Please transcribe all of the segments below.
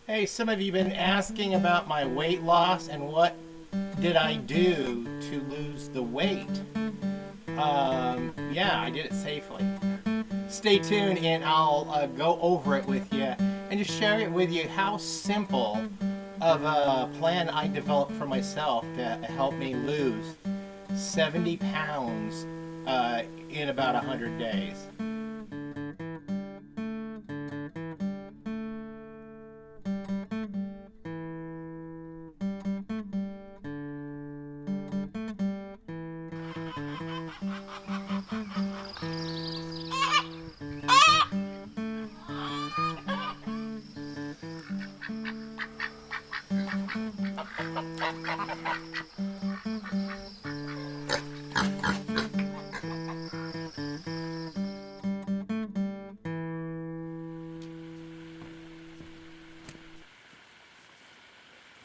Hey, some of you have been asking about my weight loss and what did I do to lose the weight. Yeah, I did it safely. Stay tuned and I'll go over it with you and just share it with you how simple of a plan I developed for myself to help me lose 70 pounds in about 100 days.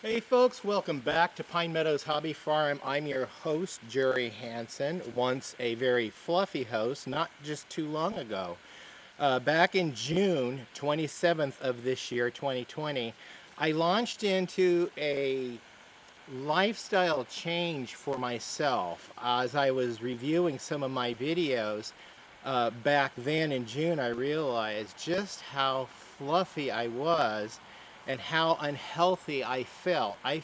Hey folks, welcome back to Pine Meadows Hobby Farm. I'm your host, Jerry Hansen, once a very fluffy host, not just too long ago. Back in June 27th of this year, 2020, I launched into a lifestyle change for myself. As I was reviewing some of my videos back then in June, I realized just how fluffy I was and how unhealthy I felt. I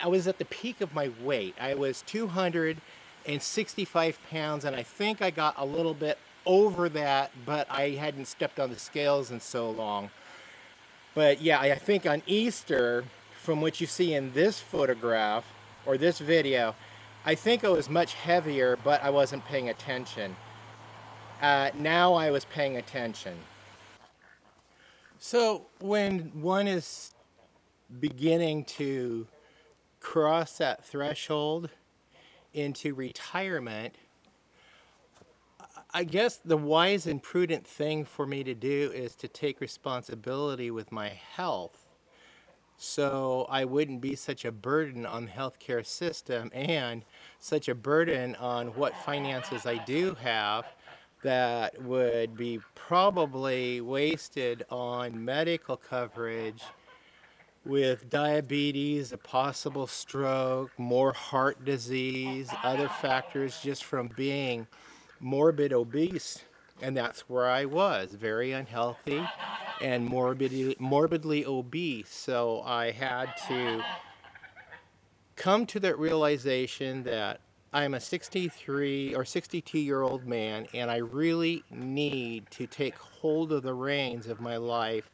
was at the peak of my weight. I was 265 pounds, and I think I got a little bit over that, but I hadn't stepped on the scales in so long. But yeah, I think on Easter, from what you see in this photograph or this video, I think I was much heavier, but I wasn't paying attention. Now I was paying attention. So when one is beginning to cross that threshold into retirement, I guess the wise and prudent thing for me to do is to take responsibility with my health, so I wouldn't be such a burden on the healthcare system and such a burden on what finances I do have that would be probably wasted on medical coverage with diabetes, a possible stroke, more heart disease, other factors just from being morbid obese. And that's where I was, very unhealthy and morbidly obese. So I had to come to that realization that I'm a 63 or 62-year-old man, and I really need to take hold of the reins of my life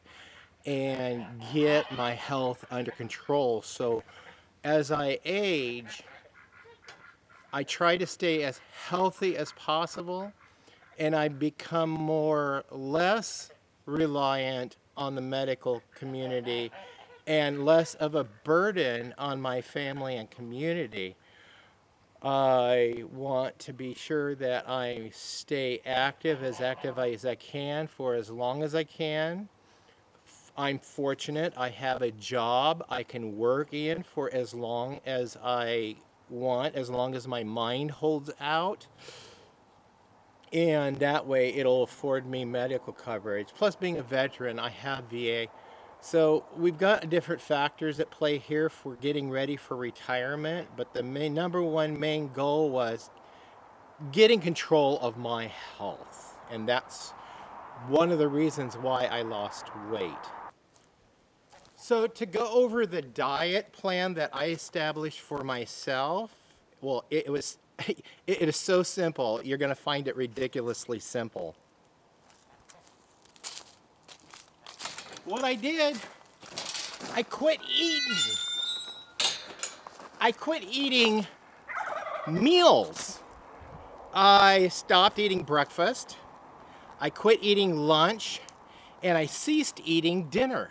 and get my health under control. So as I age, I try to stay as healthy as possible, and I become less reliant on the medical community and less of a burden on my family and community. I want to be sure that I stay active as I can for as long as I can. I'm fortunate I have a job I can work in for as long as I want, as long as my mind holds out. And that way it'll afford me medical coverage. Plus, being a veteran, I have VA. So we've got different factors at play here for getting ready for retirement, but the number one main goal was getting control of my health. And that's one of the reasons why I lost weight. So to go over the diet plan that I established for myself, well, it is so simple. You're going to find it ridiculously simple. What I did, I quit eating. I quit eating meals. I stopped eating breakfast. I quit eating lunch, and I ceased eating dinner.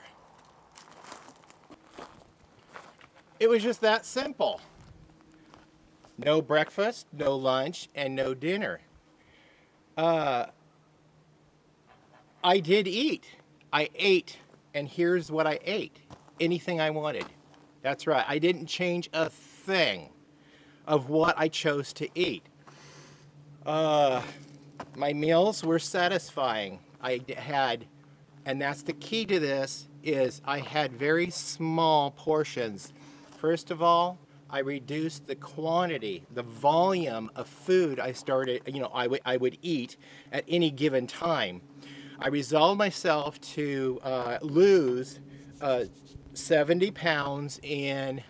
It was just that simple. No breakfast, no lunch, and no dinner. I did eat. I ate, and here's what I ate. Anything I wanted. That's right. I didn't change a thing of what I chose to eat. My meals were satisfying. I had, and that's the key to this, is I had very small portions. First of all, I reduced the quantity, the volume of food I would eat at any given time. I resolved myself to lose 70 pounds in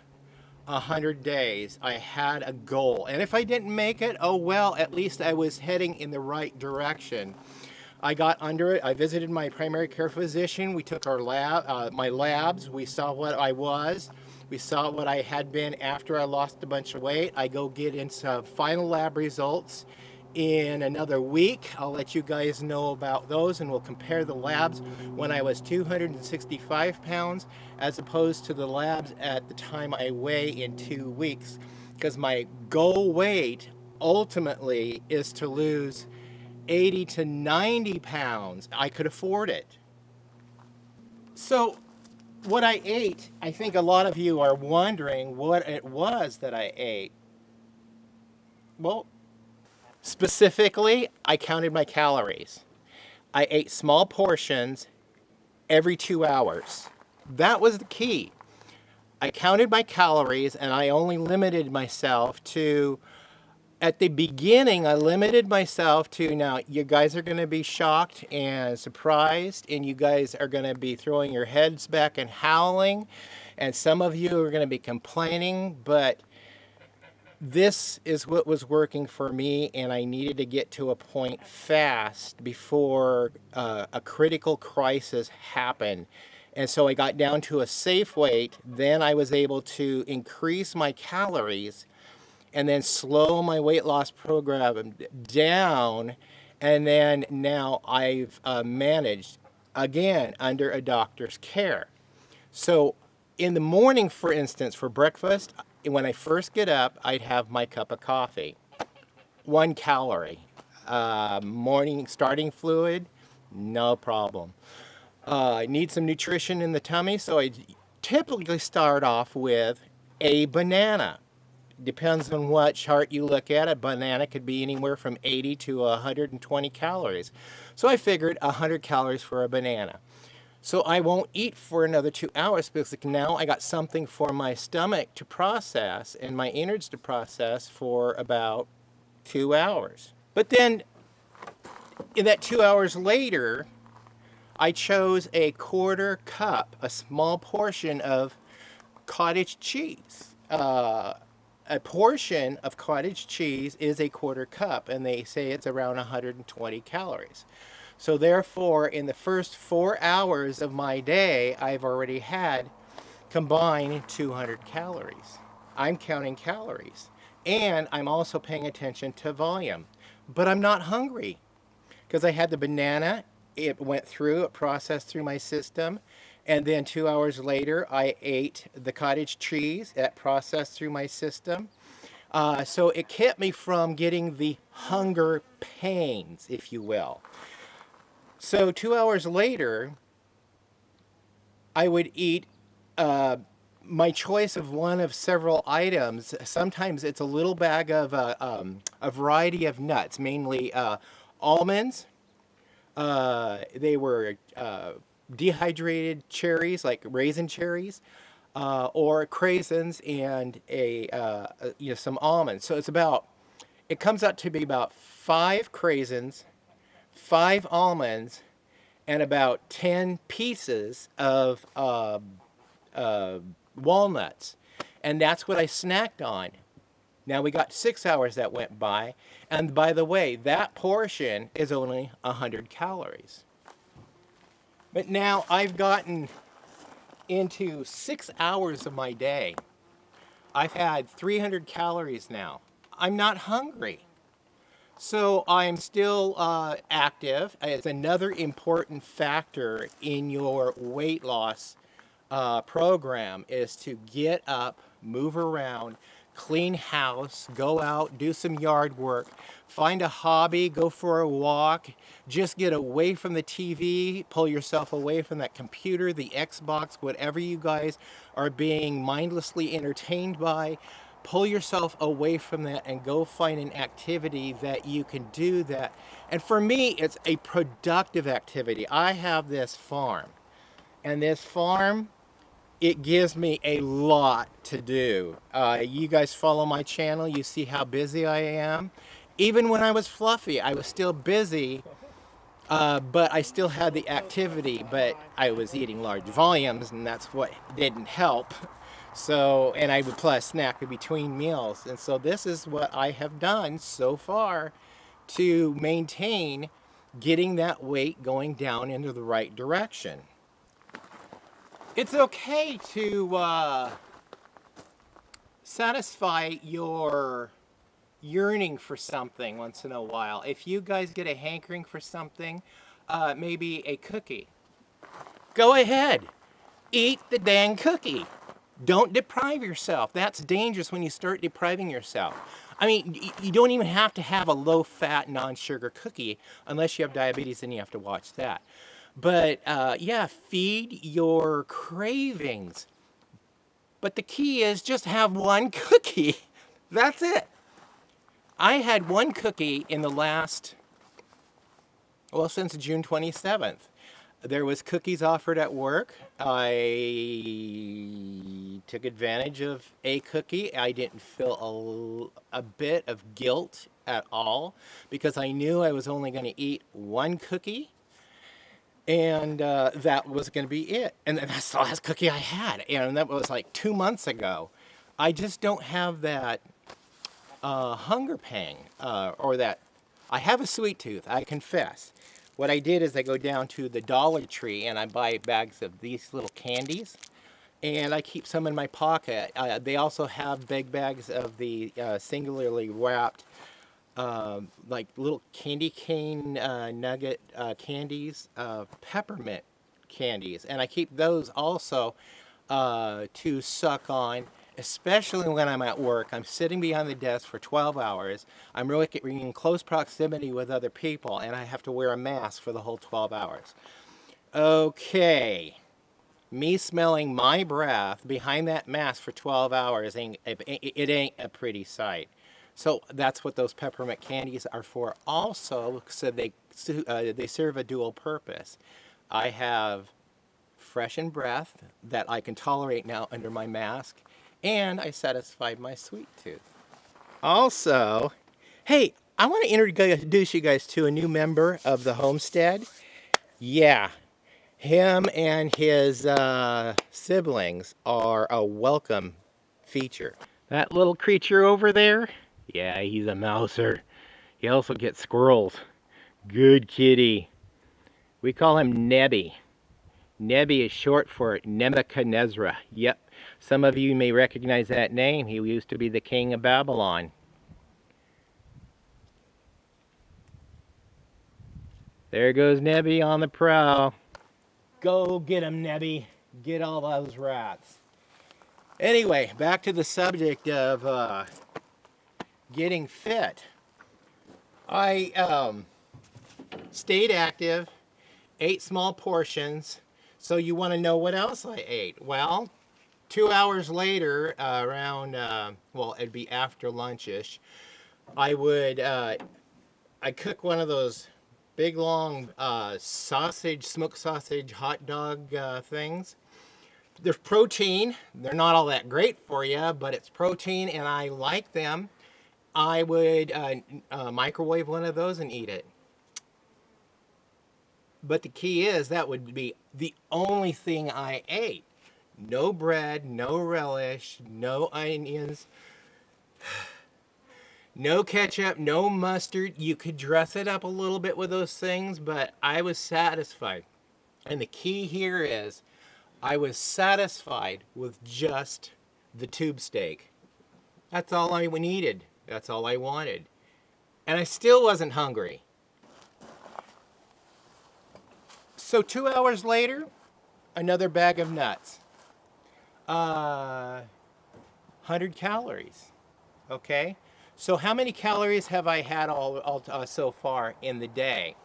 100 days. I had a goal. And if I didn't make it, oh well, at least I was heading in the right direction. I got under it. I visited my primary care physician. We took my labs. We saw what I was. We saw what I had been after I lost a bunch of weight. I go get in some final lab results in another week. I'll let you guys know about those, and we'll compare the labs when I was 265 pounds as opposed to the labs at the time I weigh in 2 weeks, because my goal weight ultimately is to lose 80 to 90 pounds. I could afford it. So what I ate, I think a lot of you are wondering what it was that I ate. Well, specifically, I counted my calories. I ate small portions every 2 hours. That was the key. I counted my calories, and I only limited myself to, at the beginning, I limited myself to, now you guys are going to be shocked and surprised, and you guys are going to be throwing your heads back and howling, and some of you are going to be complaining, but this is what was working for me, and I needed to get to a point fast before a critical crisis happened. And so I got down to a safe weight. Then I was able to increase my calories and then slow my weight loss program down. And then now I've managed, again, under a doctor's care. So in the morning, for instance, for breakfast, when I first get up, I'd have my cup of coffee. 1 calorie. Morning starting fluid, no problem. I need some nutrition in the tummy, so I typically start off with a banana. Depends on what chart you look at. A banana could be anywhere from 80 to 120 calories. So I figured 100 calories for a banana. So I won't eat for another 2 hours because now I got something for my stomach to process and my innards to process for about 2 hours. But then in that 2 hours later, I chose a quarter cup, a small portion of cottage cheese. A portion of cottage cheese is a quarter cup, and they say it's around 120 calories. So therefore, in the first 4 hours of my day, I've already had combined 200 calories. I'm counting calories. And I'm also paying attention to volume. But I'm not hungry because I had the banana. It went through, it processed through my system. And then 2 hours later, I ate the cottage cheese. That processed through my system. So it kept me from getting the hunger pains, if you will. So 2 hours later, I would eat my choice of one of several items. Sometimes it's a little bag of a variety of nuts, mainly almonds. They were dehydrated cherries, like raisin cherries, or craisins, and some almonds. So it comes out to be about 5 craisins, 5 almonds, and about 10 pieces of walnuts. And that's what I snacked on. Now we got 6 hours that went by. And by the way, that portion is only 100 calories. But now I've gotten into 6 hours of my day. I've had 300 calories now. I'm not hungry. So I'm still active. It's another important factor in your weight loss program is to get up, move around, clean house, go out, do some yard work, find a hobby, go for a walk, just get away from the TV, pull yourself away from that computer, the Xbox, whatever you guys are being mindlessly entertained by. Pull yourself away from that and go find an activity that you can do that. And for me, it's a productive activity. I have this farm. And this farm, it gives me a lot to do. You guys follow my channel, you see how busy I am. Even when I was fluffy, I was still busy, but I still had the activity, but I was eating large volumes, and that's what didn't help. So, and I would plus snack in between meals. And so this is what I have done so far to maintain getting that weight going down into the right direction. It's okay to satisfy your yearning for something once in a while. If you guys get a hankering for something, maybe a cookie, go ahead, eat the dang cookie. Don't deprive yourself. That's dangerous when you start depriving yourself. I mean, you don't even have to have a low-fat, non-sugar cookie unless you have diabetes, and you have to watch that. But yeah, feed your cravings. But the key is just have one cookie. That's it. I had one cookie in the last, well, since June 27th. There was cookies offered at work. I took advantage of a cookie. I didn't feel a bit of guilt at all because I knew I was only going to eat one cookie, and that was going to be it. And that's the last cookie I had, and that was like 2 months ago. I just don't have that hunger pang, or that. I have a sweet tooth, I confess. What I did is I go down to the Dollar Tree and I buy bags of these little candies, and I keep some in my pocket. They also have big bags of the singularly wrapped, like little candy cane nugget candies, peppermint candies, and I keep those also to suck on, especially when I'm at work. I'm sitting behind the desk for 12 hours. I'm really in close proximity with other people, and I have to wear a mask for the whole 12 hours. Okay. Me smelling my breath behind that mask for 12 hours, it ain't a pretty sight. So that's what those peppermint candies are for also, so they serve a dual purpose. I have freshened breath that I can tolerate now under my mask, and I satisfied my sweet tooth. Also, hey, I want to introduce you guys to a new member of the Homestead. Yeah, him and his siblings are a welcome feature. That little creature over there, yeah, he's a mouser. He also gets squirrels. Good kitty. We call him Nebby. Nebi is short for Nebuchadnezzar. Yep, some of you may recognize that name. He used to be the king of Babylon. There goes Nebi on the prowl. Go get him, Nebi. Get all those rats. Anyway, back to the subject of getting fit. I stayed active, ate small portions. So you want to know what else I ate? Well, 2 hours later, around, well, it'd be after lunchish, I would, I cook one of those big long smoked sausage hot dog things. There's protein. They're not all that great for you, but it's protein and I like them. I would microwave one of those and eat it. But the key is that would be the only thing I ate. No bread, no relish, no onions, no ketchup, no mustard. You could dress it up a little bit with those things, but I was satisfied. And the key here is I was satisfied with just the tube steak. That's all I needed. That's all I wanted. And I still wasn't hungry. So 2 hours later, another bag of nuts. 100 calories. Okay? So how many calories have I had so far in the day?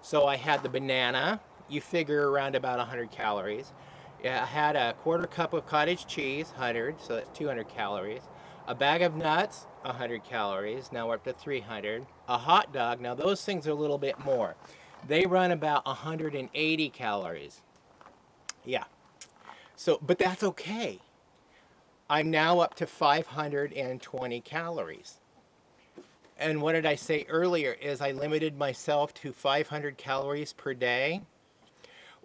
So I had the banana. You figure around about 100 calories. I had a quarter cup of cottage cheese, 100, so that's 200 calories. A bag of nuts, 100 calories. Now we're up to 300. A hot dog. Now those things are a little bit more. They run about 180 calories. Yeah. So, but that's okay. I'm now up to 520 calories. And what did I say earlier is I limited myself to 500 calories per day.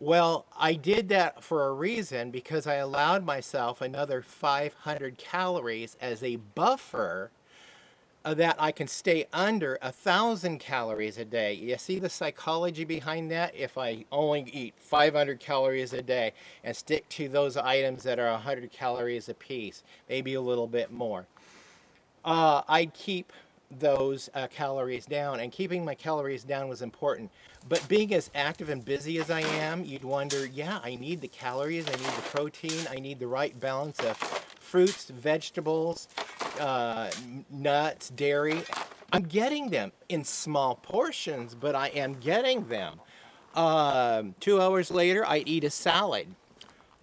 Well, I did that for a reason because I allowed myself another 500 calories as a buffer that I can stay under 1,000 calories a day. You see the psychology behind that? If I only eat 500 calories a day and stick to those items that are 100 calories a piece, maybe a little bit more, I'd keep those calories down, and keeping my calories down was important. But being as active and busy as I am, you'd wonder, yeah, I need the calories, I need the protein, I need the right balance of fruits, vegetables, nuts, dairy. I'm getting them in small portions, but I am getting them. 2 hours later, I eat a salad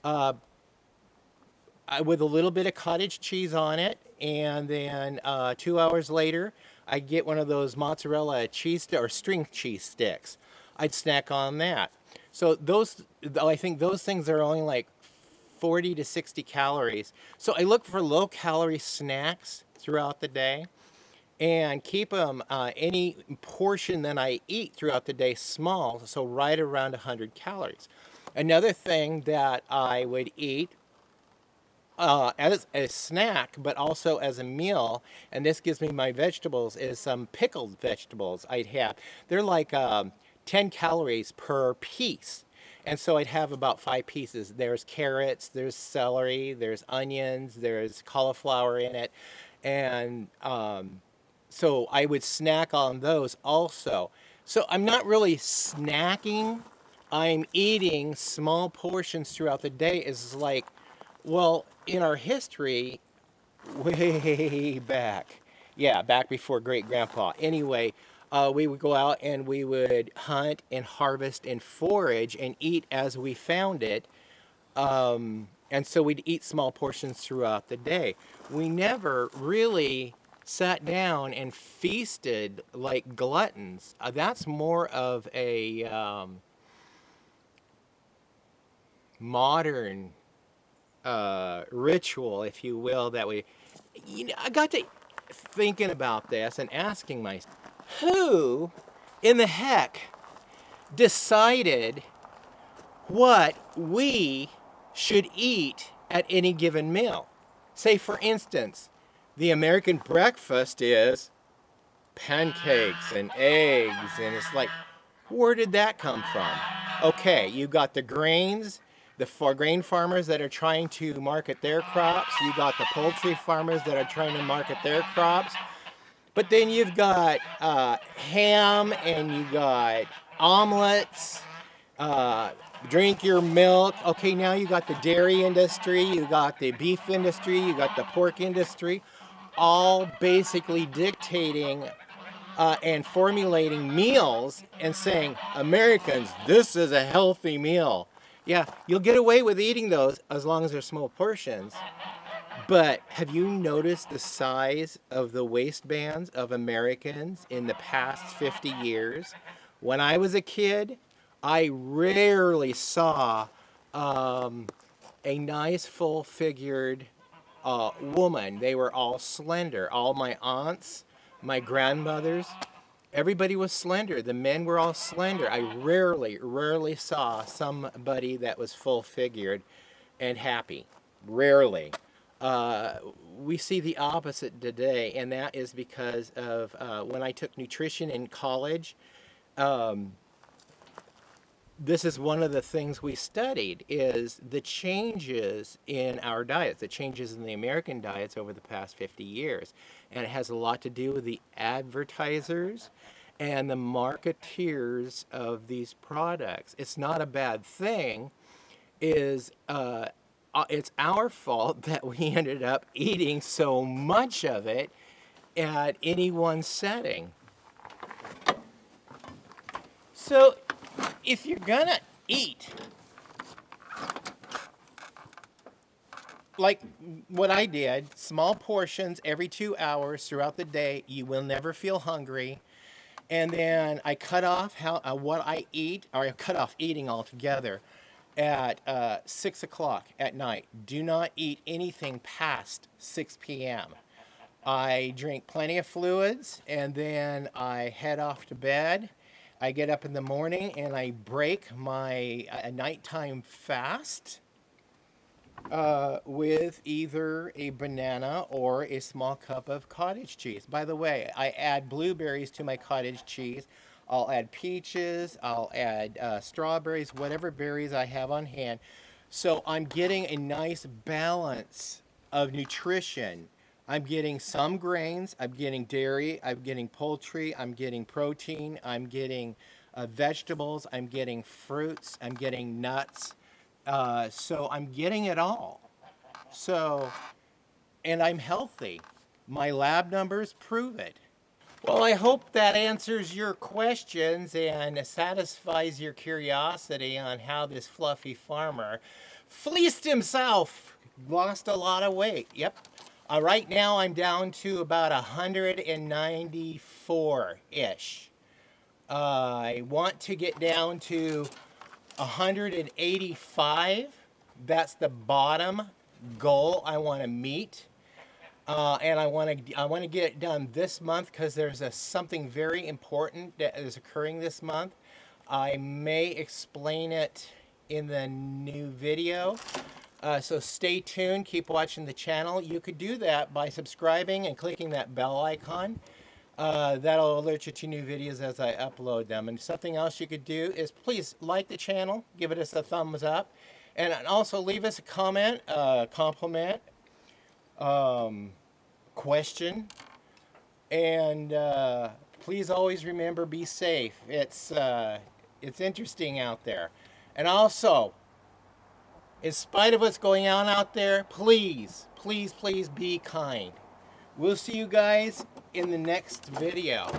with a little bit of cottage cheese on it, and then 2 hours later, I get one of those mozzarella cheese or string cheese sticks. I'd snack on that. So I think those things are only like 40 to 60 calories. So I look for low calorie snacks throughout the day and keep them any portion that I eat throughout the day small, so right around 100 calories. Another thing that I would eat as a snack, but also as a meal, and this gives me my vegetables, is some pickled vegetables I'd have. They're like 10 calories per piece. And so I'd have about 5 pieces. There's carrots, there's celery, there's onions, there's cauliflower in it. And so I would snack on those also. So I'm not really snacking. I'm eating small portions throughout the day. Is like, well, in our history, way back, yeah, back before great grandpa. Anyway, we would go out and we would hunt and harvest and forage and eat as we found it. And so we'd eat small portions throughout the day. We never really sat down and feasted like gluttons. That's more of a modern ritual, if you will, that we, I got to thinking about this and asking myself, who in the heck decided what we should eat at any given meal? Say, for instance, the American breakfast is pancakes and eggs, and it's like, where did that come from? Okay, you got the grains, the grain farmers that are trying to market their crops. You got the poultry farmers that are trying to market their crops. But then you've got ham, and you got omelets, uh, drink your milk. Okay, now you got the dairy industry, you got the beef industry, you got the pork industry, all basically dictating and formulating meals and saying, Americans, this is a healthy meal. Yeah, you'll get away with eating those as long as they're small portions. But have you noticed the size of the waistbands of Americans in the past 50 years? When I was a kid, I rarely saw a nice full figured woman. They were all slender. All my aunts, my grandmothers, everybody was slender. The men were all slender. I rarely saw somebody that was full figured and happy. Rarely. Uh, we see the opposite today, and that is because of when I took nutrition in college. This is one of the things we studied is the changes in our diets, the changes in the American diets over the past 50 years. And it has a lot to do with the advertisers and the marketeers of these products. It's not a bad thing, is it's our fault that we ended up eating so much of it at any one setting. So if you're gonna eat like what I did, small portions every 2 hours throughout the day, you will never feel hungry. And then I cut off what I eat, or I cut off eating altogether. at 6 o'clock at night. Do not eat anything past 6 p.m. I drink plenty of fluids, and then I head off to bed. I get up in the morning and I break my nighttime fast with either a banana or a small cup of cottage cheese. By the way, I add blueberries to my cottage cheese. I'll add peaches, I'll add strawberries, whatever berries I have on hand. So I'm getting a nice balance of nutrition. I'm getting some grains, I'm getting dairy, I'm getting poultry, I'm getting protein, I'm getting vegetables, I'm getting fruits, I'm getting nuts. So I'm getting it all. So, and I'm healthy. My lab numbers prove it. Well, I hope that answers your questions and satisfies your curiosity on how this fluffy farmer fleeced himself, lost a lot of weight. Yep. Right now I'm down to about 194-ish. I want to get down to 185. That's the bottom goal I want to meet. And I want to get it done this month because there's something very important that is occurring this month. I may explain it in the new video. So stay tuned, keep watching the channel. You could do that by subscribing and clicking that bell icon. That'll alert you to new videos as I upload them. And something else you could do is please like the channel, give it a thumbs up, and also leave us a comment, compliment, question, and please always remember, be safe. It's interesting out there. And also, in spite of what's going on out there, please, please, please be kind. We'll see you guys in the next video.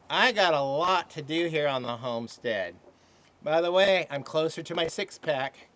I got a lot to do here on the homestead. By the way, I'm closer to my 6-pack.